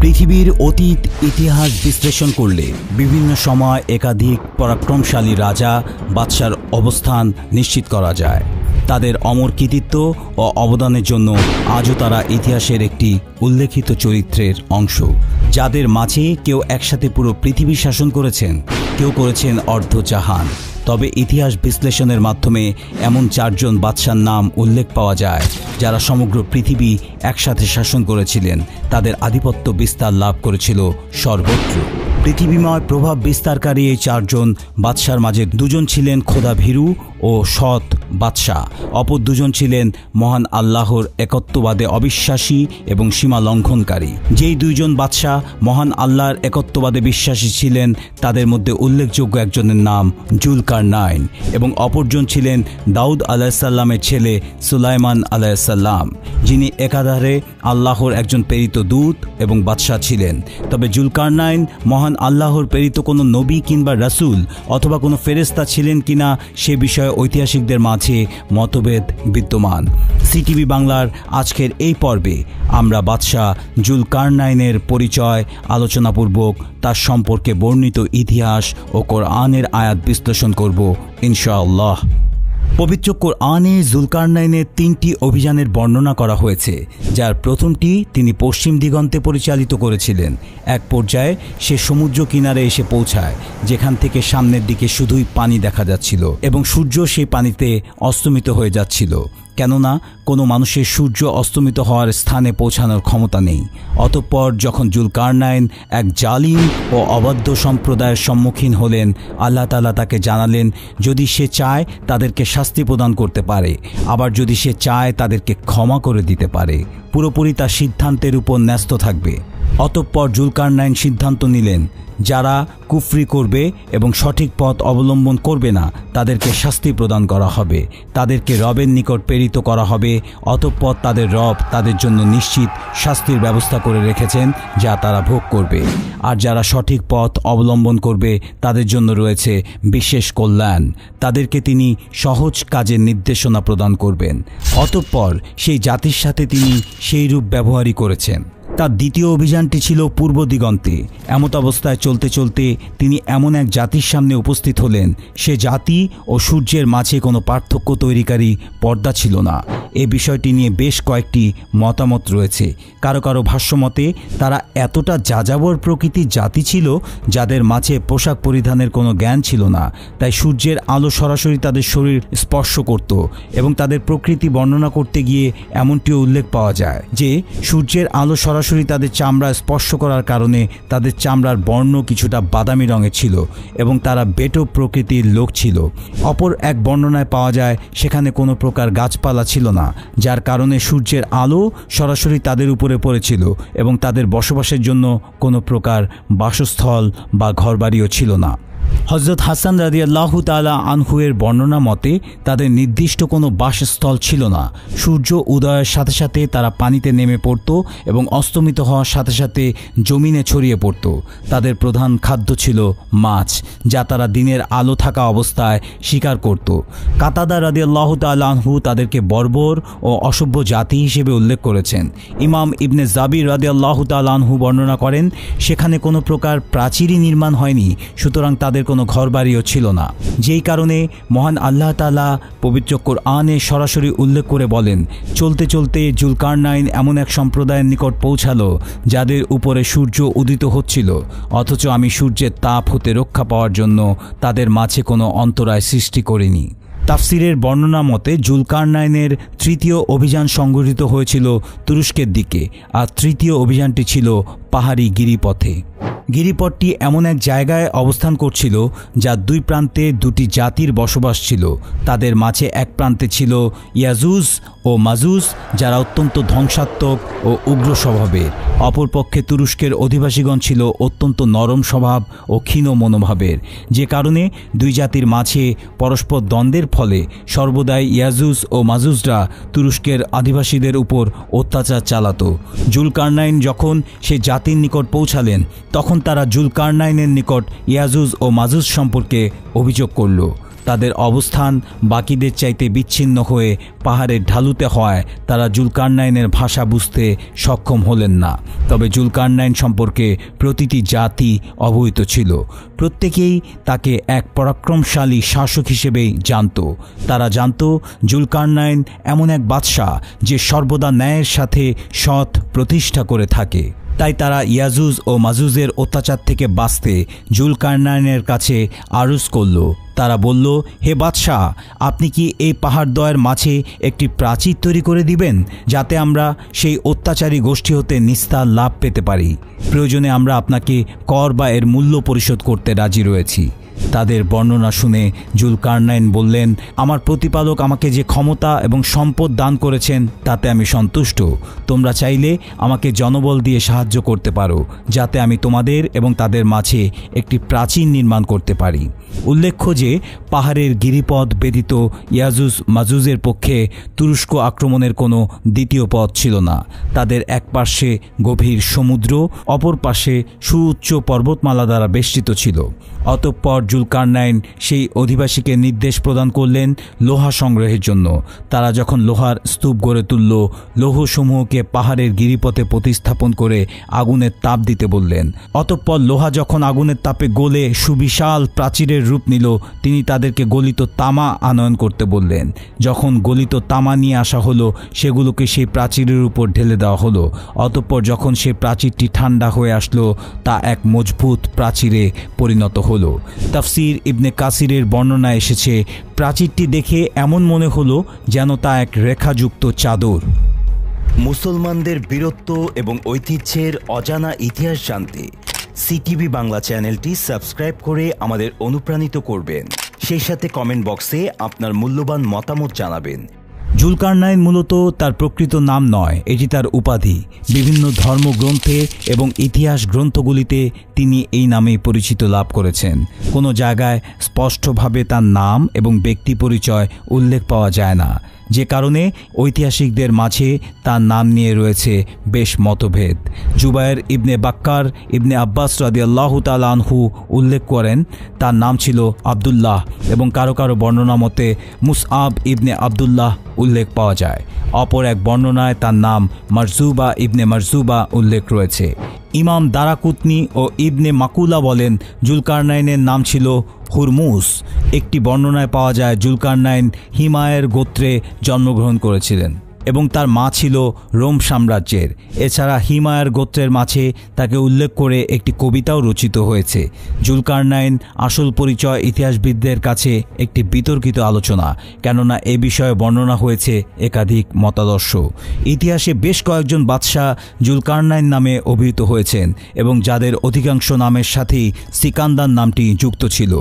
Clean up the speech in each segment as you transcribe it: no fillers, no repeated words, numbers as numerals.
পৃথিবীর অতীত ইতিহাস বিশ্লেষণ করলে বিভিন্ন সময় একাধিক পরাক্রমশালী রাজা বাদশার অবস্থান নিশ্চিত করা যায়। তাদের অমর কৃতিত্ব ও অবদানের জন্য আজও তারা ইতিহাসের একটি উল্লেখিত চরিত্রের অংশ, যাদের মাঝে কেউ একসাথে পুরো পৃথিবী শাসন করেছেন, কেউ করেছেন অর্ধজাহান। তবে ইতিহাস বিশ্লেষণের মাধ্যমে এমন 4 জন বাদশার নাম উল্লেখ পাওয়া যায় যারা সমগ্র পৃথিবী একসাথে শাসন করেছিলেন। তাদের আধিপত্য বিস্তার লাভ করেছিল সর্বত্র। পৃথিবীময় প্রভাব বিস্তারকারী এই 4 জন বাদশার মাঝে 2 জন ছিলেন খোদাভীরু ও সৎ বাদশাহ, অপর 2 জন ছিলেন মহান আল্লাহর একত্ববাদে অবিশ্বাসী এবং সীমা লঙ্ঘনকারী। যেই 2 জন বাদশাহ মহান আল্লাহর একত্ববাদে বিশ্বাসী ছিলেন, তাদের মধ্যে উল্লেখযোগ্য একজনের নাম জুলকারনাইন এবং অপরজন ছিলেন দাউদ আলাইহিসসালামের ছেলে সুলাইমান আলাইহিসসালাম, যিনি একাধারে আল্লাহর একজন প্রেরিত দূত এবং বাদশাহ ছিলেন। তবে জুলকারনাইন মহান আল্লাহর প্রেরিত কোনো নবী কিংবা রাসূল অথবা কোনো ফেরেশতা ছিলেন কিনা সে বিষয়ে ঐতিহাসিকদের মাঝে মতভেদ বিদ্যমান। সিটিভি বাংলার আজকের এই পর্বে আমরা বাদশাহ জুলকারনাইনের পরিচয় আলোচনাপূর্বক তার সম্পর্কে বর্ণিত ইতিহাস ও কোরআনের আয়াত বিশ্লেষণ করব ইনশাআল্লাহ। পবিত্র কোরআনে জুলকারনাইনের 3টি অভিযানের বর্ণনা করা হয়েছে, যার প্রথমটি তিনি পশ্চিম দিগন্তে পরিচালিত করেছিলেন। এক পর্যায়ে সে সমুদ্র কিনারে এসে পৌঁছায়, যেখান থেকে সামনের দিকে শুধুই পানি দেখা যাচ্ছিল এবং সূর্য সেই পানিতে অস্তমিত হয়ে যাচ্ছিল, কেননা কোনো মানুষের সূর্য অস্তমিত হওয়ার স্থানে পৌঁছানোর ক্ষমতা নেই। অতঃপর যখন জুলকারনাইন এক জালিম ও অবাধ্য সম্প্রদায়ের সম্মুখীন হলেন, আল্লাহ তাআলা তাকে জানালেন যদি সে চায় তাদেরকে শাস্তি প্রদান করতে পারে, আবার যদি সে চায় তাদেরকে ক্ষমা করে দিতে পারে। পুরোপুরি তার সিদ্ধান্তের উপর ন্যস্ত থাকবে। অতঃপর জুলকারনাইন সিদ্ধান্ত নিলেন যারা কুফরি করবে এবং সঠিক পথ অবলম্বন করবে না তাদেরকে শাস্তি প্রদান করা হবে, তাদেরকে রবের নিকট প্রেরিত করা হবে। অতঃপর তাদের রব তাদের জন্য নিশ্চিত শাস্তির ব্যবস্থা করে রেখেছেন যা তারা ভোগ করবে। আর যারা সঠিক পথ অবলম্বন করবে তাদের জন্য রয়েছে বিশেষ কল্যাণ, তাদেরকে তিনি সহজ কাজের নির্দেশনা প্রদান করবেন। অতঃপর সেই জাতির সাথে তিনি সেই রূপ ব্যবহারই করেছেন। তার দ্বিতীয় অভিযানটি ছিল পূর্ব দিগন্তে। এমত অবস্থায় চলতে চলতে তিনি এমন এক জাতির সামনে উপস্থিত হলেন, সে জাতি ও সূর্যের মাঝে কোনো পার্থক্য তৈরিকারী পর্দা ছিল না। এ বিষয়টি নিয়ে বেশ কয়েকটি মতামত রয়েছে। কারো কারো ভাষ্যমতে তারা এতটা যাযাবর প্রকৃতির জাতি ছিল যাদের মাঝে পোশাক পরিধানের কোনো জ্ঞান ছিল না, তাই সূর্যের আলো সরাসরি তাদের শরীর স্পর্শ করত এবং তাদের প্রকৃতি বর্ণনা করতে গিয়ে এমনটিও উল্লেখ পাওয়া যায় যে সূর্যের আলো সরাসরি তাদের চামড়া স্পর্শ করার কারণে তাদের চামড়ার বর্ণ কিছুটা বাদামি রঙের ছিল এবং তারা বেটো প্রকৃতির লোক ছিল। অপর এক বর্ণনায় পাওয়া যায় সেখানে কোনো প্রকার গাছপালা ছিল না, যার কারণে সূর্যের আলো সরাসরি তাদের উপরে পড়েছিল এবং তাদের বসবাসের জন্য কোনো প্রকার বাসস্থল বা ঘরবাড়িও ছিল না। হযরত হাসান রাদিয়াল্লাহু তাআলা আনহুয়ের বর্ণনা মতে তাদের নির্দিষ্ট কোনো বাসস্থল ছিল না। সূর্য উদয়ের সাথে সাথে তারা পানিতে নেমে পড়ত এবং অস্তমিত হওয়ার সাথে সাথে জমিনে ছড়িয়ে পড়ত। তাদের প্রধান খাদ্য ছিল মাছ, যা তারা দিনের আলো থাকা অবস্থায় শিকার করত। কাতাদা রাদিয়াল্লাহু তাআলা আনহু তাদেরকে বর্বর ও অসভ্য জাতি হিসেবে উল্লেখ করেছেন। ইমাম ইবনে জাবির রাদিয়াল্লাহু তাআলা আনহু বর্ণনা করেন সেখানে কোনো প্রকার প্রাচীরই নির্মাণ হয়নি, সুতরাং তাদের কোনো ঘরবাড়িও ছিল না। যেই কারণে মহান আল্লাহ তাআলা পবিত্র কোরআনে সরাসরি উল্লেখ করে বলেন, চলতে চলতে জুলকারনাইন এমন এক সম্প্রদায়ের নিকট পৌঁছালো যাদের উপরে সূর্য উদিত হচ্ছিল, অথচ আমি সূর্যের তাপ হতে রক্ষা পাওয়ার জন্য তাদের মাঝে কোনো অন্তরায় সৃষ্টি করিনি। তাফসিরের বর্ণনা মতে জুলকারনাইনের 3য় অভিযান সংঘটিত হয়েছিল তুরস্কের দিকে, আর 3য় অভিযানটি ছিল পাহাড়ি গিরিপথে। গিরিপথটি এমন এক জায়গায় অবস্থান করছিল যার 2 প্রান্তে 2টি জাতির বসবাস ছিল। তাদের মাঝে এক প্রান্তে ছিল ইয়াজুজ ও মাজুজ, যারা অত্যন্ত ধ্বংসাত্মক ও উগ্র স্বভাবের। অপরপক্ষে তুরস্কের অধিবাসীগণ ছিল অত্যন্ত নরম স্বভাব ও ক্ষীণ মনোভাবের, যে কারণে 2 জাতির মাঝে পরস্পর দ্বন্দ্বের ফলে সর্বদাই ইয়াজুজ ও মাজুজরা তুরস্কের আদিবাসীদের উপর অত্যাচার চালাত। জুলকারনাইন যখন সে জাতির নিকট পৌঁছালেন তখন তারা জুলকারনাইনের নিকট ইয়াজুজ ও মাজুজ সম্পর্কে অভিযোগ করল। তাদের অবস্থান বাকিদের চাইতে বিচ্ছিন্ন হয়ে পাহাড়ের ঢালুতে হয় তারা জুলকারনাইনের ভাষা বুঝতে সক্ষম হলেন না। তবে জুলকারনাইন সম্পর্কে প্রতিটি জাতি অবহিত ছিল। প্রত্যেকেই তাকে এক পরাক্রমশালী শাসক হিসেবেই জানত। তারা জানত জুলকারনাইন এমন এক বাদশাহ যে সর্বদা ন্যায়ের সাথে সৎ প্রতিষ্ঠা করে থাকে। তাই তারা ইয়াজুজ ও মাজুজের অত্যাচার থেকে বাঁচতে জুলকারনাইনের কাছে আরজ করল। তারা বলল, হে বাদশাহ, আপনি কি এই পাহাড়দ্বয়ের মাঝে একটি প্রাচীর তৈরি করে দিবেন, যাতে আমরা সেই অত্যাচারী গোষ্ঠী হতে নিস্তার লাভ পেতে পারি? প্রয়োজনে আমরা আপনাকে কর বা এর মূল্য পরিশোধ করতে রাজি রয়েছি। তাদের বর্ণনা শুনে জুলকারনাইন বললেন, আমার প্রতিপালক আমাকে যে ক্ষমতা এবং সম্পদ দান করেছেন তাতে আমি সন্তুষ্ট। তোমরা চাইলে আমাকে জনবল দিয়ে সাহায্য করতে পারো, যাতে আমি তোমাদের এবং তাদের মাঝে একটি প্রাচীর নির্মাণ করতে পারি। উল্লেখ্য যে পাহাড়ের গিরিপথ ব্যতীত ইয়াজুজ মাজুজের পক্ষে তুরস্ক আক্রমণের কোনো দ্বিতীয় পথ ছিল না। তাদের এক পাশে গভীর সমুদ্র, অপর পাশে সুউচ্চ পর্বতমালা দ্বারা বেষ্টিত ছিল। অতঃপর জুলকারনাইন সেই অধিবাসীকে নির্দেশ প্রদান করলেন লোহা সংগ্রহের জন্য। তারা যখন লোহার স্তূপ গড়ে তুলল, লৌহসমূহকে পাহাড়ের গিরিপথে প্রতিস্থাপন করে আগুনের তাপ দিতে বললেন। অতঃপর লোহা যখন আগুনের তাপে গলে সুবিশাল প্রাচীরের রূপ নিল, তিনি তাদেরকে গলিত তামা আনয়ন করতে বললেন। যখন গলিত তামা নিয়ে আসা হলো, সেগুলোকে সেই প্রাচীরের উপর ঢেলে দেওয়া হলো। অতঃপর যখন সেই প্রাচীরটি ঠান্ডা হয়ে আসলো, তা এক মজবুত প্রাচীরে পরিণত হলো। তাফসির ইবনে কাসিরের বর্ণনা এসেছে, প্রাচীরটি দেখে এমন মনে হলো যেন তা এক রেখাযুক্ত চাদর। মুসলমানদের বীরত্ব এবং ঐতিহ্যের অজানা ইতিহাস জানতে সিটিভি বাংলা চ্যানেলটি সাবস্ক্রাইব করে আমাদের অনুপ্রাণিত করবেন। সেই সাথে কমেন্ট বক্সে আপনার মূল্যবান মতামত জানাবেন। জুলকারনাইন মূলত তার প্রকৃত নাম নয়, এটি তার উপাধি। বিভিন্ন ধর্মগ্রন্থে এবং ইতিহাস গ্রন্থগুলিতে তিনি এই নামেই পরিচিত লাভ করেছেন। কোনো জায়গায় স্পষ্টভাবে তার নাম এবং ব্যক্তি পরিচয় উল্লেখ পাওয়া যায় না, যে কারণে ঐতিহাসিকদের মাঝে তার নাম নিয়ে রয়েছে বেশ মতভেদ। জুবায়ের ইবনে বাক্কার ইবনে আব্বাস রাদিয়াল্লাহু তাআলা আনহু উল্লেখ করেন তার নাম ছিল আবদুল্লাহ, এবং কারো কারো বর্ণনা মতে মুসআব ইবনে আবদুল্লাহ উল্লেখ পাওয়া যায়। অপর এক বর্ণনায় তার নাম মারজুবা ইবনে মারজুবা উল্লেখ রয়েছে। ইমাম দারাকুতনি ও ইবনে মাকুলা বলেন জুলকারনাইনের নাম ছিল হুরমুস। একটি বর্ণনায় পাওয়া যায় জুলকারনাইন হিমায়ের গোত্রে জন্মগ্রহণ করেছিলেন এবং তার মা ছিল রোম সাম্রাজ্যের। এছাড়া হিমায়ের গোত্রের মাঝে তাকে উল্লেখ করে একটি কবিতাও রচিত হয়েছে। জুলকারনাইন আসল পরিচয় ইতিহাসবিদদের কাছে একটি বিতর্কিত আলোচনা, কেননা এ বিষয়ে বর্ণনা হয়েছে একাধিক মতাদর্শ। ইতিহাসে বেশ কয়েকজন বাদশাহ জুলকারনাইন নামে অভিহিত হয়েছেন এবং যাদের অধিকাংশ নামের সাথেই সিকান্দার নামটি যুক্ত ছিল।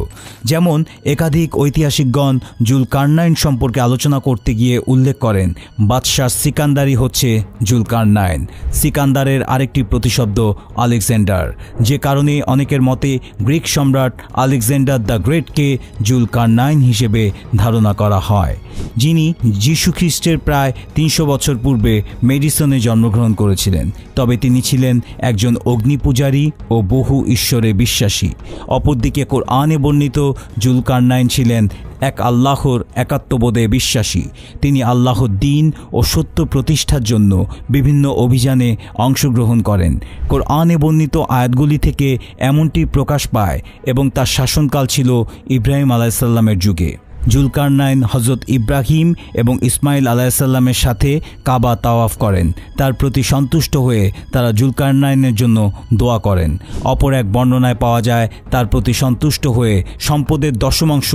যেমন একাধিক ঐতিহাসিকগণ জুলকারনাইন সম্পর্কে আলোচনা করতে গিয়ে উল্লেখ করেন বাদশাহ সিকান্দারই হচ্ছে জুলকারনাইন। সিকান্দারের আরেকটি প্রতিশব্দ আলেকজান্ডার, যে কারণে অনেকের মতে গ্রিক সম্রাট আলেকজান্ডার দ্য গ্রেটকে জুলকারনাইন হিসেবে ধারণা করা হয়, যিনি যীশু খ্রিস্টের প্রায় 300 বছর পূর্বে মেডিসনে জন্মগ্রহণ করেছিলেন। তবে তিনি ছিলেন একজন অগ্নিপূজারী ও বহু ঈশ্বরে বিশ্বাসী। অপরদিকে কোরআনে বর্ণিত জুলকারনাইন ছিলেন এক আল্লাহর একাত্মবোধে বিশ্বাসী। তিনি আল্লাহর দ্বীন ও সত্য প্রতিষ্ঠার জন্য বিভিন্ন অভিযানে অংশগ্রহণ করেন। কোরআনে বর্ণিত আয়াতগুলি থেকে এমনটি প্রকাশ পায় এবং তার শাসনকাল ছিল ইব্রাহিম আলাইসাল্লামের যুগে। জুলকারনাইন হজরত ইব্রাহিম এবং ইসমাইল আলাইসাল্লামের সাথে কাবা তাওয়াফ করেন। তার প্রতি সন্তুষ্ট হয়ে তারা জুলকারনাইনের জন্য দোয়া করেন। অপর এক বর্ণনায় পাওয়া যায় তার প্রতি সন্তুষ্ট হয়ে সম্পদের দশমাংশ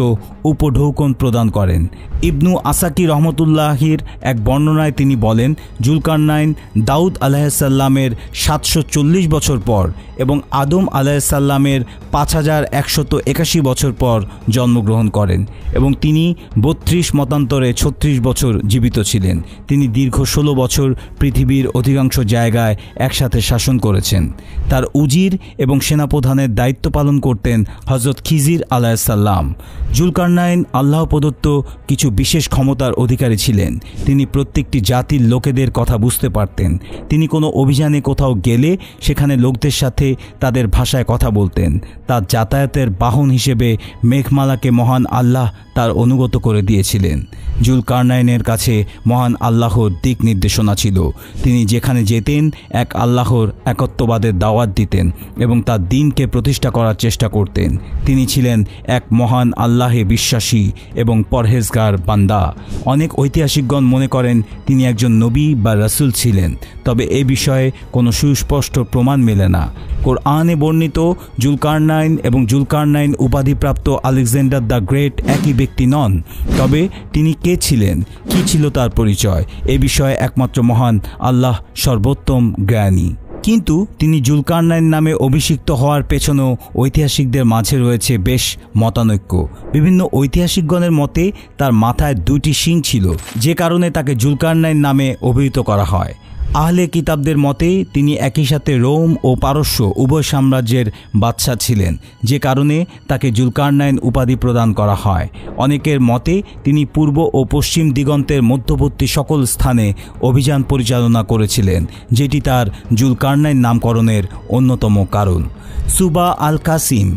উপঢৌকন প্রদান করেন। ইবনু আসাকি রহমতুল্লাহির এক বর্ণনায় তিনি বলেন জুলকারনাইন দাউদ আলাইসাল্লামের 740 বছর পর এবং আদম আলাইসাল্লামের 5181 বছর পর জন্মগ্রহণ করেন এবং তিনি 32 মতান্তরে 36 বছর জীবিত ছিলেন। তিনি দীর্ঘ 16 বছর পৃথিবীর অধিকাংশ জায়গায় একসাথে শাসন করেছেন। তার উজির এবং সেনাপ্রধানের দায়িত্ব পালন করতেন হযরত খিজির আলাইহিসসালাম। জুলকারনাইন আল্লাহ প্রদত্ত কিছু বিশেষ ক্ষমতার অধিকারী ছিলেন। তিনি প্রত্যেকটি জাতির লোকেদের কথা বুঝতে পারতেন। তিনি কোনো অভিযানে কোথাও গেলে সেখানে লোকদের সাথে তাদের ভাষায় কথা বলতেন। তার যাতায়াতের বাহন হিসেবে মেঘমালাকে মহান আল্লাহ তার অনুগত করে দিয়েছিলেন। জুলকারনাইনের কাছে মহান আল্লাহর দিক নির্দেশনা ছিল। তিনি যেখানে যেতেন এক আল্লাহর একত্ববাদের দাওয়াত দিতেন এবং তার দ্বীনকে প্রতিষ্ঠা করার চেষ্টা করতেন। তিনি ছিলেন এক মহান আল্লাহে বিশ্বাসী এবং পরহেজগার বান্দা। অনেক ঐতিহাসিকগণ মনে করেন তিনি একজন নবী বা রাসূল ছিলেন, তবে এ বিষয়ে কোনো সুস্পষ্ট প্রমাণ মেলে না। কোরআনে বর্ণিত জুলকারনাইন এবং জুলকারনাইন উপাধিপ্রাপ্ত আলেকজান্ডার দ্য গ্রেট একই ব্যক্তি নন। তবে তিনি কে ছিলেন, কী ছিল তার পরিচয়, এ বিষয়ে একমাত্র মহান আল্লাহ সর্বোত্তম জ্ঞানী। কিন্তু তিনি জুলকারনাইন নামে অভিষিক্ত হওয়ার পেছনেও ঐতিহাসিকদের মাঝে রয়েছে বেশ মতানৈক্য। বিভিন্ন ঐতিহাসিকগণের মতে তার মাথায় 2টি শিং ছিল, যে কারণে তাকে জুলকারনাইন নামে অভিহিত করা হয়। আহলে কিতাবদের মতে তিনি একই সাথে রোম ও পারস্য উভয় সাম্রাজ্যের বাদশা ছিলেন, যে কারণে তাকে জুলকারনাইন উপাধি প্রদান করা হয়। অনেকের মতে তিনি পূর্ব ও পশ্চিম দিগন্তের মধ্যবর্তী সকল স্থানে অভিযান পরিচালনা করেছিলেন, যেটি তার জুলকারনাইন নামকরণের অন্যতম কারণ। সুবা আল কাসিম,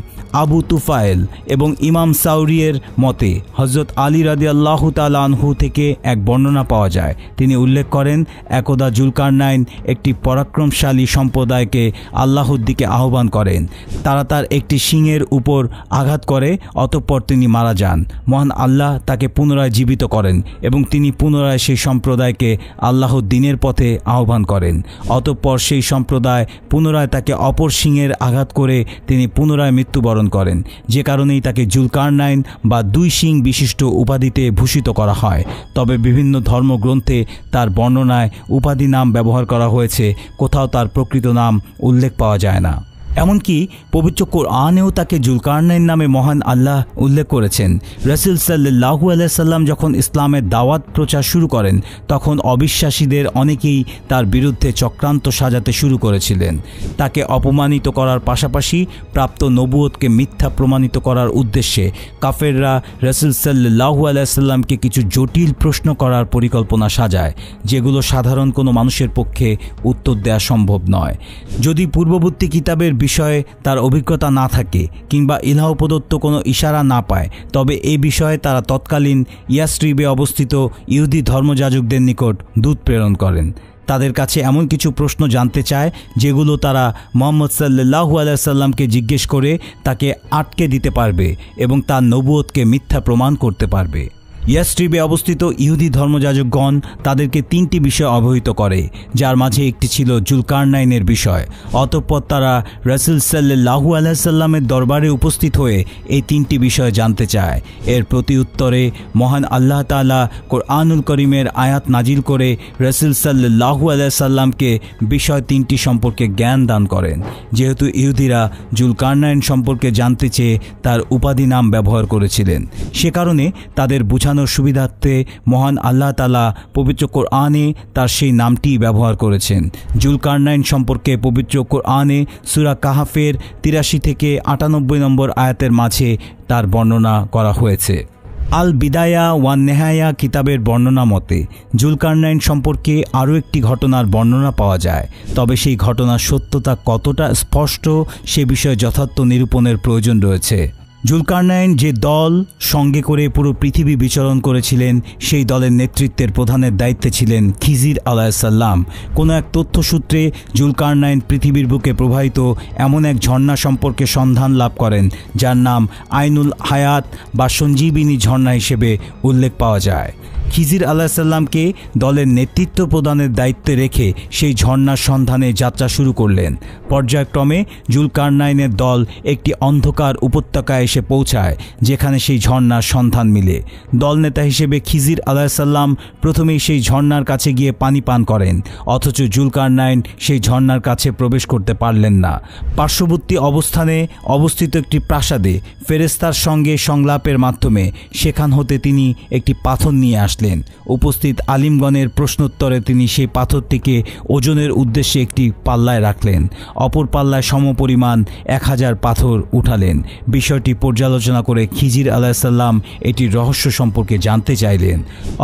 আবু তুফায়েল এবং ইমাম সাউরিয়ের মতে হযরত আলী রাদিয়াল্লাহু তাআলা আনহু থেকে এক বর্ণনা পাওয়া যায়। তিনি উল্লেখ করেন, একদা জুলকারনাইন একটি পরাক্রমশালী সম্প্রদায়কে আল্লাহর দিকে আহ্বান করেন। তারা তার একটি শিংয়ের উপর আঘাত করে, অতঃপর তিনি মারা যান। মহান আল্লাহ তাকে পুনরায় জীবিত করেন এবং তিনি পুনরায় সেই সম্প্রদায়কে আল্লাহর দ্বীনের পথে আহ্বান করেন। অতঃপর সেই সম্প্রদায় পুনরায় তাকে অপর শিংয়ের আঘাত করে তিনি পুনরায় মৃত্যুবরণ করেন, যে কারণেই তাকে জুলকারনাইন বা 2 শিং বিশিষ্ট উপাধিতে ভূষিত করা হয়। তবে বিভিন্ন ধর্মগ্রন্থে তার বর্ণনায় উপাধি নাম ব্যবহার করা হয়েছে, কোথাও তার প্রকৃত নাম উল্লেখ পাওয়া যায় না। এমনকি পবিত্র কোরআনেও তাকে জুলকারনাইন নামে মহান আল্লাহ উল্লেখ করেছেন। রাসূল সাল্লাল্লাহু আলাইহি সাল্লাম যখন ইসলামের দাওয়াত প্রচার শুরু করেন, তখন অবিশ্বাসীদের অনেকেই তার বিরুদ্ধে চক্রান্ত সাজাতে শুরু করেছিলেন। তাকে অপমানিত করার পাশাপাশি প্রাপ্ত নবুয়তকে মিথ্যা প্রমাণিত করার উদ্দেশ্যে কাফেররা রাসূল সাল্লাল্লাহু আলাইহি সাল্লামকে কিছু জটিল প্রশ্ন করার পরিকল্পনা সাজায়, যেগুলো সাধারণ কোনো মানুষের পক্ষে উত্তর দেওয়া সম্ভব নয়। যদি পূর্ববর্তী কিতাবের বিষয়ে তার অভিজ্ঞতা না থাকে কিংবা ইলাহ প্রদত্ত কোনো ইশারা না পায়, তবে এই বিষয়ে তারা তৎকালীন ইয়াসরিবে অবস্থিত ইহুদি ধর্মযাজকদের নিকট দূত প্রেরণ করেন। তাদের কাছে এমন কিছু প্রশ্ন জানতে চায় যেগুলো তারা মুহাম্মদ সাল্লাল্লাহু আলাইহি সাল্লামকে জিজ্ঞেস করে তাকে আটকে দিতে পারবে এবং তার নবুয়তকে মিথ্যা প্রমাণ করতে পারবে। ইয়াসরিবে অবস্থিত ইহুদি ধর্মযাজকগণ তাদেরকে 3টি বিষয় অবহিত করে, যার মাঝে একটি ছিল জুলকারনাইনের বিষয়। অতঃপর তারা রাসূল সাল্লাল্লাহু আলাইহি সাল্লামের দরবারে উপস্থিত হয়ে এই 3টি বিষয় জানতে চায়। এর প্রতি উত্তরে মহান আল্লাহ তাআলা কোরআনুল করিমের আয়াত নাজিল করে রাসূল সাল্লাল্লাহু আলাইহি সাল্লামকে বিষয় 3টি সম্পর্কে জ্ঞান দান করেন। যেহেতু ইহুদিরা জুলকারনাইন সম্পর্কে জানতে চেয়ে তার উপাধি নাম ব্যবহার করেছিলেন, সে কারণে তাদের বোঝানোর সুবিধার্থে মহান আল্লাহ তাআলা পবিত্র কোরআনে তার সেই নামটি ব্যবহার করেছেন। জুলকারনাইন সম্পর্কে পবিত্র কোরআনে সূরা কাহাফের 83 থেকে 98 নম্বর আয়াতের মাঝে তার বর্ণনা করা হয়েছে। আল বিদায়া ওয়ান নেহায়া কিতাবের বর্ণনা মতে জুলকারনাইন সম্পর্কে আরও একটি ঘটনার বর্ণনা পাওয়া যায়, তবে সেই ঘটনার সত্যতা কতটা স্পষ্ট সে বিষয়ে যথার্থ নিরূপণের প্রয়োজন রয়েছে। জুলকারনাইন যে দল সঙ্গে করে পুরো পৃথিবী বিচরণ করেছিলেন, সেই দলের নেতৃত্বের প্রধানের দায়িত্বে ছিলেন খিজির আলাইহিসসালাম। কোনো এক তথ্যসূত্রে জুলকারনাইন পৃথিবীর বুকে প্রবাহিত এমন এক ঝর্ণা সম্পর্কে সন্ধান লাভ করেন, যার নাম আইনুল হায়াত বা সঞ্জীবিনী ঝর্ণা হিসেবে উল্লেখ পাওয়া যায়। খিজির আলাইহিসসালামকে দলের নেতৃত্ব প্রদানের দায়িত্বে রেখে সেই ঝর্ণার সন্ধানে যাত্রা শুরু করলেন। পর্যায়ক্রমে জুলকারনাইনের দল একটি অন্ধকার উপত্যকায় এসে পৌঁছায় যেখানে সেই ঝর্ণার সন্ধান মিলে। দলনেতা হিসেবে খিজির আলাইহিসসালাম প্রথমেই সেই ঝর্ণার কাছে গিয়ে পানি পান করেন, অথচ জুলকারনাইন সেই ঝর্ণার কাছে প্রবেশ করতে পারলেন না। পার্শ্ববর্তী অবস্থানে অবস্থিত একটি প্রাসাদে ফেরেশতার সঙ্গে সংলাপের মাধ্যমে সেখান হতে তিনি একটি পাথর নিয়ে আসলেন। উপস্থিত আলিমগণের প্রশ্নোত্তরে তিনি সেই পাথরটিকে ওজনের উদ্দেশ্যে একটি পাল্লায় রাখলেন, অপর পাল্লায় সমপরিমাণ 1000 পাথর উঠালেন। বিষয়টি পর্যালোচনা করে খিজির আলাইহিসসালাম এটির রহস্য সম্পর্কে জানতে চাইলেন।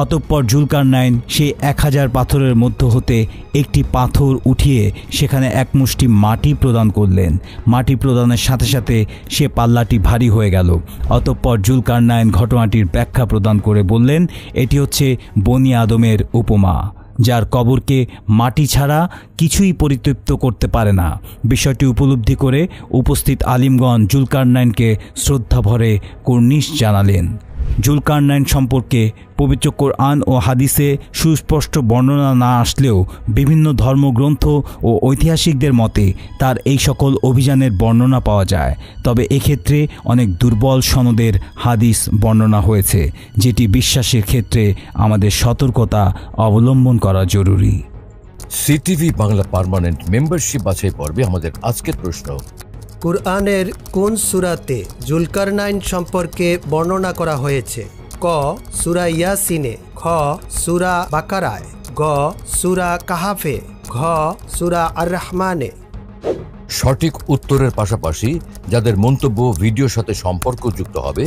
অতঃপর জুলকারনাইন সেই 1000 পাথরের মধ্য হতে একটি পাথর উঠিয়ে সেখানে এক মুষ্টি মাটি প্রদান করলেন। মাটি প্রদানের সাথে সাথে সে পাল্লাটি ভারী হয়ে গেল। অতঃপর জুলকারনাইন ঘটনাটির ব্যাখ্যা প্রদান করে বললেন, এটি হচ্ছে বনি আদমের উপমা, যার কবরকে মাটি ছাড়া কিছুই পরিতৃপ্ত করতে পারে না। বিষয়টি উপলব্ধি করে উপস্থিত আলিমগণ জুলকারনাইনকে শ্রদ্ধাভরে কুর্নিশ জানালেন। জুলকারনাইন সম্পর্কে পবিত্র কোরআন ও হাদিসে সুস্পষ্ট বর্ণনা না আসলেও বিভিন্ন ধর্মগ্রন্থ ও ঐতিহাসিকদের মতে তার এই সকল অভিযানের বর্ণনা পাওয়া যায়। তবে এক্ষেত্রে অনেক দুর্বল সনদের হাদিস বর্ণনা হয়েছে, যেটি বিশ্বাসের ক্ষেত্রে আমাদের সতর্কতা অবলম্বন করা জরুরি। সিটিভি বাংলা পার্মানেন্ট মেম্বারশিপ বাছাই পর্বে আমাদের আজকের প্রশ্ন: কুরআনের কোন সূরাতে জুলকারনাইন সম্পর্কে বর্ণনা করা হয়েছে? ক. সূরা ইয়াসিনে, খ. সূরা বাকারায়, গ. সূরা কাহাফে, ঘ. সূরা আর রহমানে। সঠিক উত্তরের পাশাপাশি যাদের মন্তব্য ভিডিওর সাথে সম্পর্কযুক্ত হবে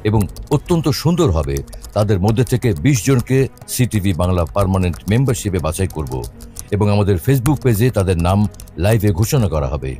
এবং অত্যন্ত সুন্দর হবে তাদের মধ্যে থেকে 20 জনকে সিটিভি বাংলা পার্মানেন্ট মেম্বারশিপে বাছাই করব এবং আমাদের ফেসবুক পেজে তাদের নাম লাইভে ঘোষণা করা হবে।